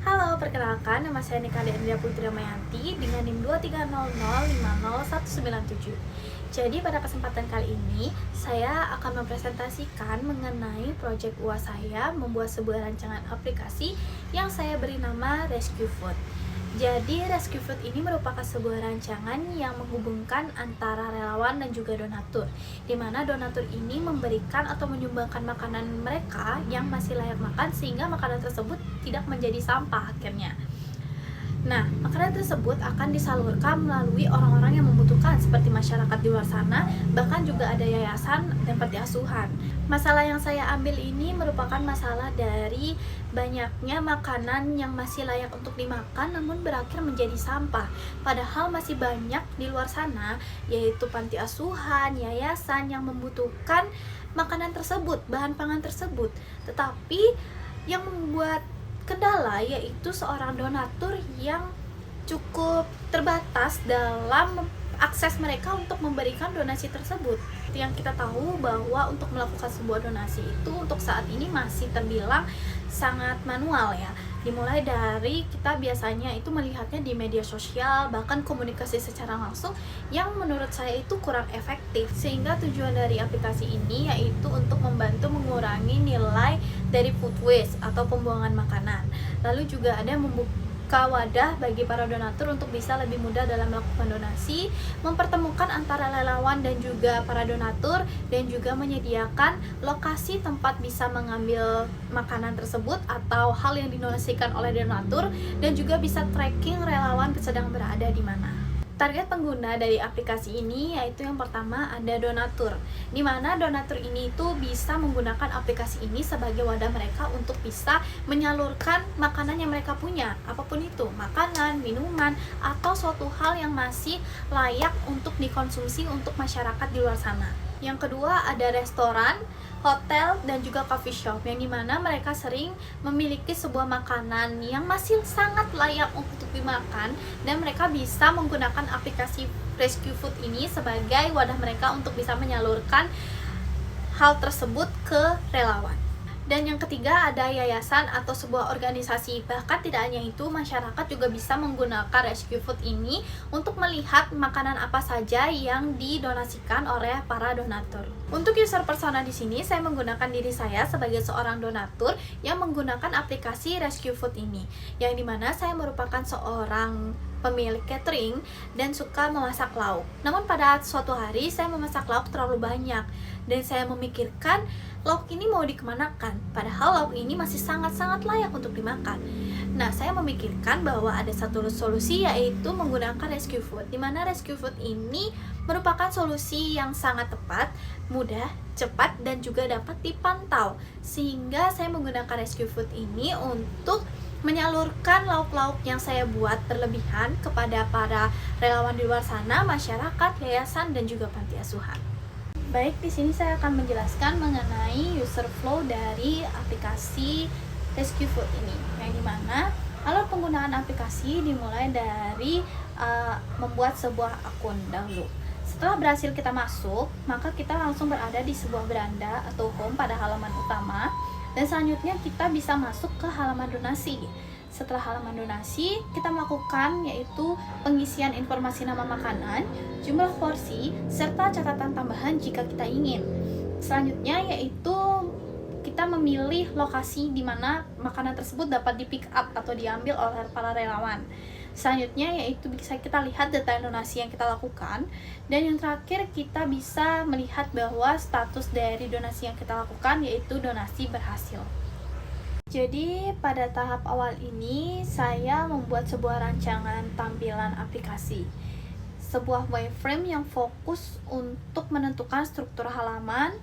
Halo, perkenalkan nama saya Nikade Andrea Putri Damayanti dengan NIM 230050197. Jadi pada kesempatan kali ini saya akan mempresentasikan mengenai proyek UAS saya membuat sebuah rancangan aplikasi yang saya beri nama Rescue Food. Jadi Rescue Food ini merupakan sebuah rancangan yang menghubungkan antara relawan dan juga donatur, di mana donatur ini memberikan atau menyumbangkan makanan mereka yang masih layak makan sehingga makanan tersebut tidak menjadi sampah akhirnya. Nah, makanan tersebut akan disalurkan melalui orang-orang yang membutuhkan seperti masyarakat di luar sana, bahkan juga ada yayasan dan panti asuhan. Masalah yang saya ambil ini merupakan masalah dari banyaknya makanan yang masih layak untuk dimakan namun berakhir menjadi sampah. Padahal masih banyak di luar sana, yaitu panti asuhan, yayasan yang membutuhkan makanan tersebut, bahan pangan tersebut. Tetapi yang membuat kendala yaitu seorang donatur yang cukup terbatas dalam akses mereka untuk memberikan donasi tersebut. Yang kita tahu bahwa untuk melakukan sebuah donasi itu untuk saat ini masih terbilang sangat manual ya. Dimulai dari kita biasanya itu melihatnya di media sosial, bahkan komunikasi secara langsung yang menurut saya itu kurang efektif. Sehingga tujuan dari aplikasi ini yaitu untuk membantu mengurangi nilai dari food waste atau pembuangan makanan. Lalu juga ada membuka wadah bagi para donatur untuk bisa lebih mudah dalam melakukan donasi, mempertemukan antara relawan dan juga para donatur, dan juga menyediakan lokasi tempat bisa mengambil makanan tersebut atau hal yang didonasikan oleh donatur, dan juga bisa tracking relawan sedang berada di mana. Target pengguna dari aplikasi ini yaitu yang pertama ada donatur, di mana donatur ini itu bisa menggunakan aplikasi ini sebagai wadah mereka untuk bisa menyalurkan makanan yang mereka punya, apapun itu, makanan, minuman, atau suatu hal yang masih layak untuk dikonsumsi untuk masyarakat di luar sana. Yang kedua ada restoran, hotel, dan juga coffee shop, yang dimana mereka sering memiliki sebuah makanan yang masih sangat layak untuk dimakan, dan mereka bisa menggunakan aplikasi Rescue Food ini sebagai wadah mereka untuk bisa menyalurkan hal tersebut ke relawan. Dan yang ketiga ada yayasan atau sebuah organisasi. Bahkan tidak hanya itu, masyarakat juga bisa menggunakan Rescue Food ini untuk melihat makanan apa saja yang didonasikan oleh para donatur. Untuk user persona di sini saya menggunakan diri saya sebagai seorang donatur yang menggunakan aplikasi Rescue Food ini. Yang dimana saya merupakan seorang pemilik catering dan suka memasak lauk. Namun pada suatu hari saya memasak lauk terlalu banyak dan saya memikirkan lauk ini mau dikemanakan, padahal lauk ini masih sangat-sangat layak untuk dimakan. Nah, saya memikirkan bahwa ada satu solusi yaitu menggunakan Rescue Food, di mana Rescue Food ini merupakan solusi yang sangat tepat, mudah, cepat, dan juga dapat dipantau. Sehingga saya menggunakan Rescue Food ini untuk menyalurkan lauk-lauk yang saya buat berlebihan kepada para relawan di luar sana, masyarakat, yayasan, dan juga panti asuhan. Baik, di sini saya akan menjelaskan mengenai user flow dari aplikasi Rescue Food ini, yang dimana alur penggunaan aplikasi dimulai dari membuat sebuah akun dahulu. Setelah berhasil kita masuk, maka kita langsung berada di sebuah beranda atau home pada halaman utama, dan selanjutnya kita bisa masuk ke halaman donasi. Setelah halaman donasi, kita melakukan yaitu pengisian informasi nama makanan, jumlah porsi, serta catatan tambahan jika kita ingin. Selanjutnya yaitu kita memilih lokasi di mana makanan tersebut dapat di pick up atau diambil oleh para relawan. Selanjutnya yaitu bisa kita lihat detail donasi yang kita lakukan, dan yang terakhir kita bisa melihat bahwa status dari donasi yang kita lakukan yaitu donasi berhasil. Jadi pada tahap awal ini saya membuat sebuah rancangan tampilan aplikasi, sebuah wireframe yang fokus untuk menentukan struktur halaman,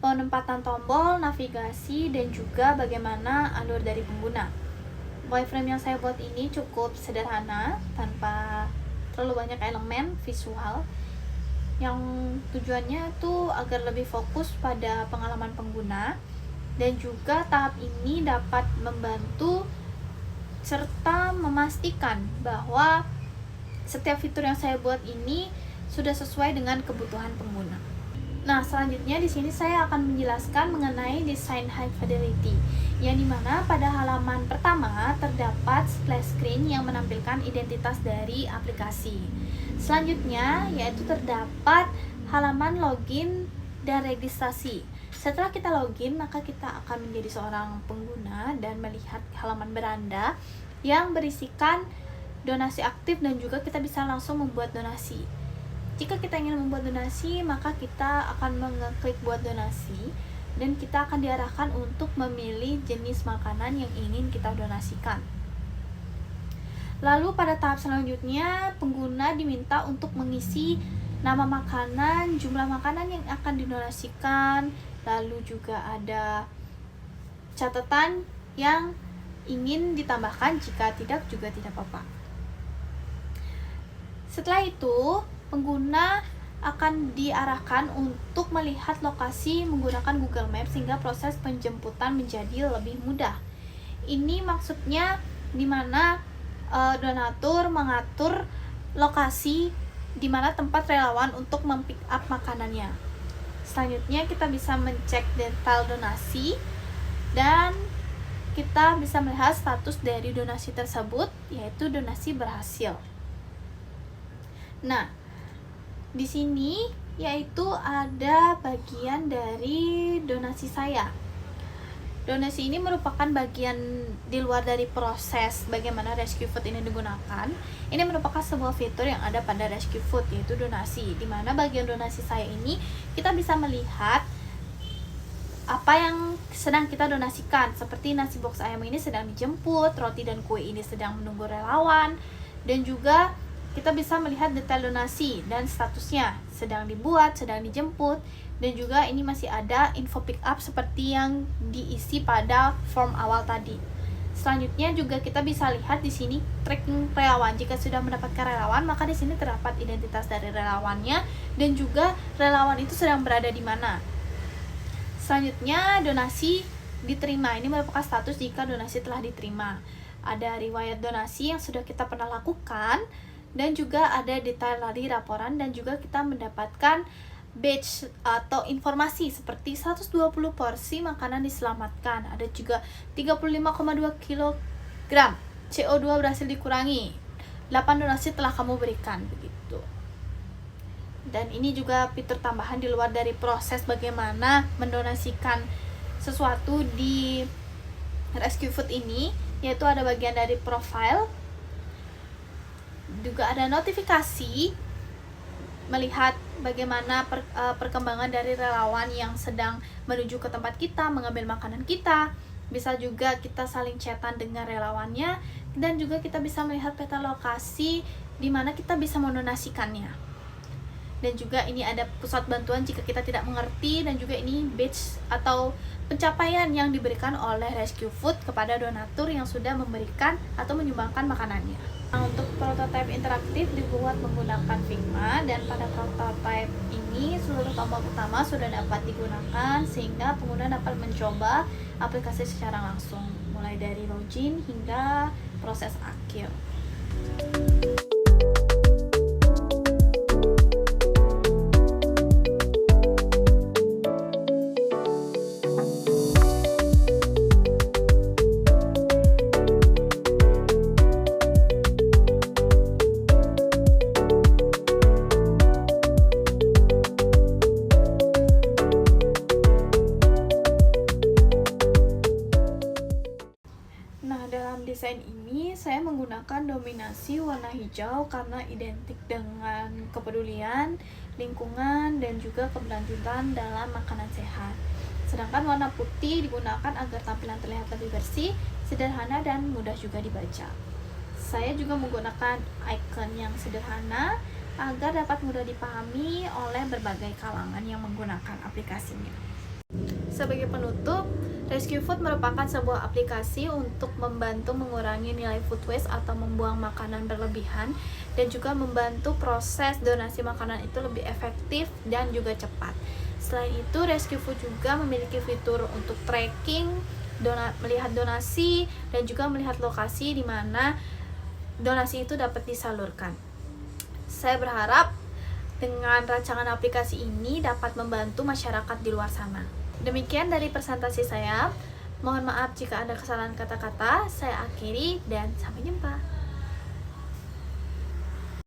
penempatan tombol, navigasi, dan juga bagaimana alur dari pengguna. Wireframe yang saya buat ini cukup sederhana, tanpa terlalu banyak elemen visual, yang tujuannya itu agar lebih fokus pada pengalaman pengguna, dan juga tahap ini dapat membantu serta memastikan bahwa setiap fitur yang saya buat ini sudah sesuai dengan kebutuhan pengguna. Nah, selanjutnya di sini saya akan menjelaskan mengenai desain high fidelity, yang dimana pada halaman pertama terdapat splash screen yang menampilkan identitas dari aplikasi. Selanjutnya yaitu terdapat halaman login dan registrasi. Setelah kita login, maka kita akan menjadi seorang pengguna dan melihat halaman beranda yang berisikan donasi aktif dan juga kita bisa langsung membuat donasi. Jika kita ingin membuat donasi, maka kita akan mengeklik buat donasi dan kita akan diarahkan untuk memilih jenis makanan yang ingin kita donasikan. Lalu pada tahap selanjutnya, pengguna diminta untuk mengisi nama makanan, jumlah makanan yang akan didonasikan, lalu juga ada catatan yang ingin ditambahkan, jika tidak juga tidak apa-apa. Setelah itu, pengguna akan diarahkan untuk melihat lokasi menggunakan Google Maps sehingga proses penjemputan menjadi lebih mudah. Ini maksudnya di mana donatur mengatur lokasi di mana tempat relawan untuk mempick up makanannya. Selanjutnya kita bisa mencek detail donasi dan kita bisa melihat status dari donasi tersebut, yaitu donasi berhasil. Nah, di sini yaitu ada bagian dari donasi saya. Donasi ini merupakan bagian di luar dari proses bagaimana Rescue Food ini digunakan. Ini merupakan sebuah fitur yang ada pada Rescue Food, yaitu donasi. Di mana bagian donasi saya ini kita bisa melihat apa yang sedang kita donasikan, seperti nasi box ayam ini sedang dijemput, roti dan kue ini sedang menunggu relawan, dan juga kita bisa melihat detail donasi dan statusnya, sedang dibuat, sedang dijemput, dan juga ini masih ada info pick up seperti yang diisi pada form awal tadi. Selanjutnya juga kita bisa lihat di sini tracking relawan. Jika sudah mendapatkan relawan, maka di sini terdapat identitas dari relawannya dan juga relawan itu sedang berada di mana. Selanjutnya donasi diterima. Ini merupakan status jika donasi telah diterima. Ada riwayat donasi yang sudah kita pernah lakukan, dan juga ada detail dari laporan, dan juga kita mendapatkan badge atau informasi seperti 120 porsi makanan diselamatkan, ada juga 35,2 kg CO2 berhasil dikurangi, 8 donasi telah kamu berikan, begitu. Dan ini juga fitur tambahan di luar dari proses bagaimana mendonasikan sesuatu di Rescue Food ini, yaitu ada bagian dari profile, juga ada notifikasi melihat bagaimana perkembangan dari relawan yang sedang menuju ke tempat kita mengambil makanan kita. Bisa juga kita saling chatan dengan relawannya, dan juga kita bisa melihat peta lokasi di mana kita bisa mendonasikannya. Dan juga ini ada pusat bantuan jika kita tidak mengerti, dan juga ini badge atau pencapaian yang diberikan oleh Rescue Food kepada donatur yang sudah memberikan atau menyumbangkan makanannya. Nah, untuk prototipe interaktif dibuat menggunakan Figma, dan pada prototipe ini seluruh tombol utama sudah dapat digunakan sehingga pengguna dapat mencoba aplikasi secara langsung, mulai dari login hingga proses akhir. Desain ini saya menggunakan dominasi warna hijau karena identik dengan kepedulian, lingkungan, dan juga keberlanjutan dalam makanan sehat. Sedangkan warna putih digunakan agar tampilan terlihat lebih bersih, sederhana, dan mudah juga dibaca. Saya juga menggunakan icon yang sederhana agar dapat mudah dipahami oleh berbagai kalangan yang menggunakan aplikasinya. Sebagai penutup, Rescue Food merupakan sebuah aplikasi untuk membantu mengurangi nilai food waste atau membuang makanan berlebihan, dan juga membantu proses donasi makanan itu lebih efektif dan juga cepat. Selain itu, Rescue Food juga memiliki fitur untuk tracking, melihat donasi, dan juga melihat lokasi di mana donasi itu dapat disalurkan. Saya berharap dengan rancangan aplikasi ini dapat membantu masyarakat di luar sana. Demikian dari presentasi saya. Mohon maaf jika ada kesalahan kata-kata. Saya akhiri dan sampai jumpa.